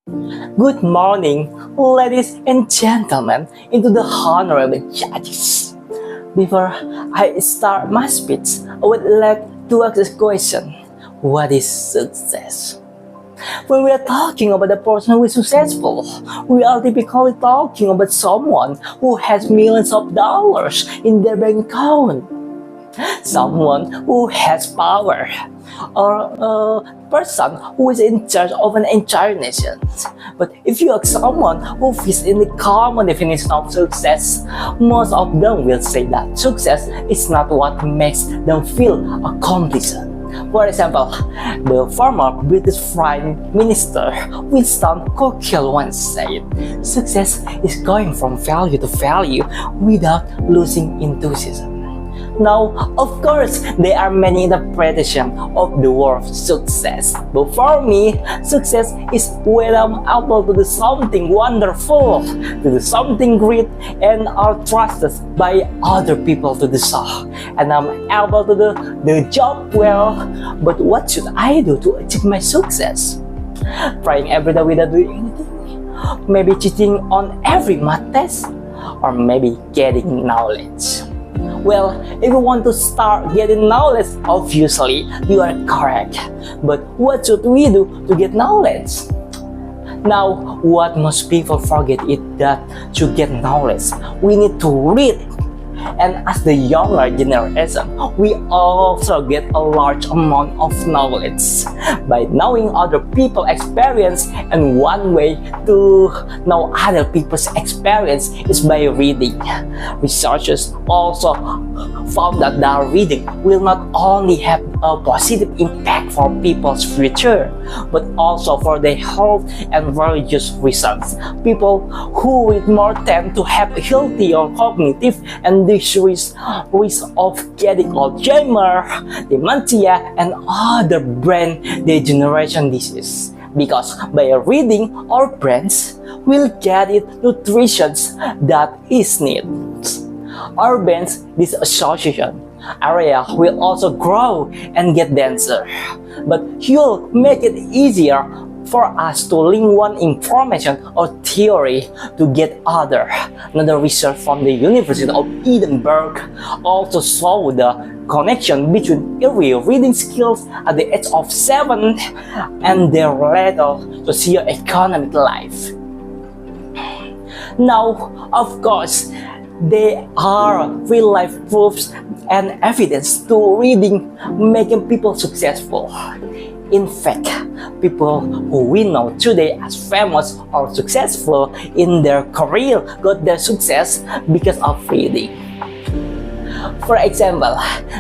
Good morning, ladies and gentlemen, into the honorable judges. Before I start my speech, I would like to ask this question. What is success? When we are talking about a person who is successful, we are typically talking about someone who has millions of dollars in their bank account, someone who has power, or a person who is in charge of an entire nation. But if you ask someone who fits in the common definition of success, most of them will say that success is not what makes them feel accomplished. For example, the former British Prime Minister Winston Churchill once said, "Success is going from value to value without losing enthusiasm." Now, of course, there are many interpretations of the word success. But for me, success is when I'm able to do something wonderful, to do something great, and are trusted by other people to do so. And I'm able to do the job well. But what should I do to achieve my success? Praying every day without doing anything? Maybe cheating on every math test? Or maybe getting knowledge? Well, if you want to start getting knowledge, obviously you are correct. But what should we do to get knowledge? Now, what most people forget is that to get knowledge, we need to read. And as the younger generation, we also get a large amount of knowledge by knowing other people's experience, and one way to know other people's experience is by reading. Researchers also found that the reading will not only have a positive impact for people's future, but also for their health and religious reasons. People who read more tend to have healthier cognitive and decreased risk of getting Alzheimer, dementia, and other brain degeneration diseases. Because by reading, our brains will get it nutrition that is needed. Our brains disassociation area will also grow and get denser, but you'll make it easier for us to link one information or theory to get other. Another research from the University of Edinburgh also saw the connection between early reading skills at the age of 7 and their later socio-economic life. Now, of course, there are real-life proofs and evidence to reading making people successful. In fact, people who we know today as famous or successful in their career got their success because of reading. For example,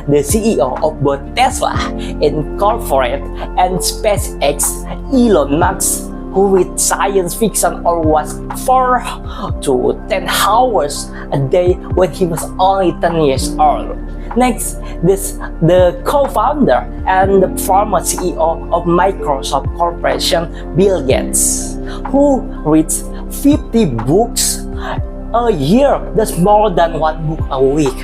the CEO of both Tesla Incorporated and SpaceX, Elon Musk, who read science fiction or was 4 to 10 hours a day when he was only 10 years old. Next, the co-founder and the former CEO of Microsoft Corporation, Bill Gates, who reads 50 books a year. That's more than 1 book a week.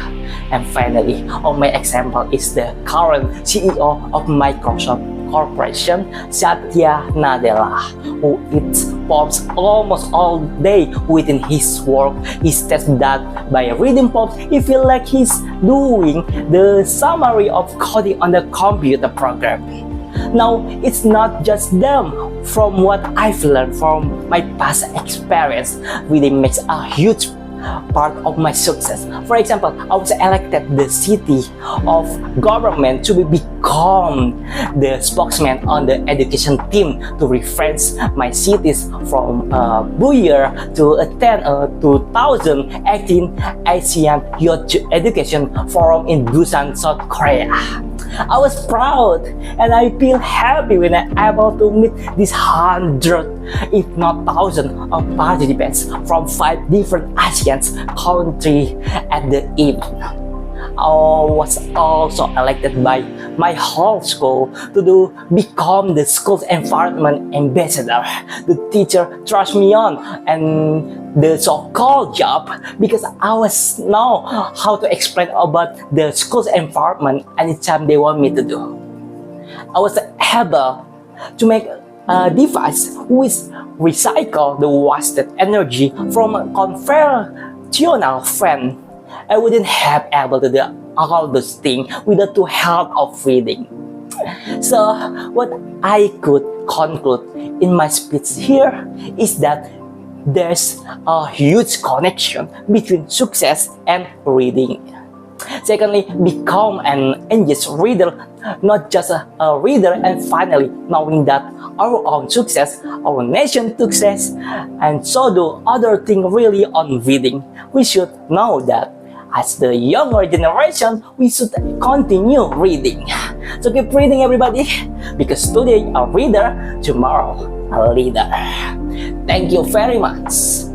And finally, my example is the current CEO of Microsoft Corporation, Satya Nadella, who eats poems almost all day within his work. He says that by reading poems, he feels like he's doing the summary of coding on the computer program. Now, it's not just them. From what I've learned from my past experience, really makes a huge part of my success. For example, I was elected the city of government to become the spokesman on the education team to reference my cities from Buyer to attend 2018 Asian Youth Education Forum in Busan, South Korea. I was proud and I feel happy when I'm able to meet these 100, if not 1,000 of participants from 5 different Asian countries at the event. I was also elected by my whole school to become the school's environment ambassador. The teacher trust me on and the so-called job because I was know how to explain about the school's environment anytime they want me to do. I was able to make a device which recycle the wasted energy from a conventional fan, I wouldn't have able to do all those things without the help of reading. So what I could conclude in my speech here is that there's a huge connection between success and reading. Secondly, become an engaged reader, not just a reader, and finally knowing that our own success, our nation's success, and so do other things really on reading. We should know that as the younger generation, we should continue reading. So keep reading, everybody, because today a reader, tomorrow a leader. Thank you very much.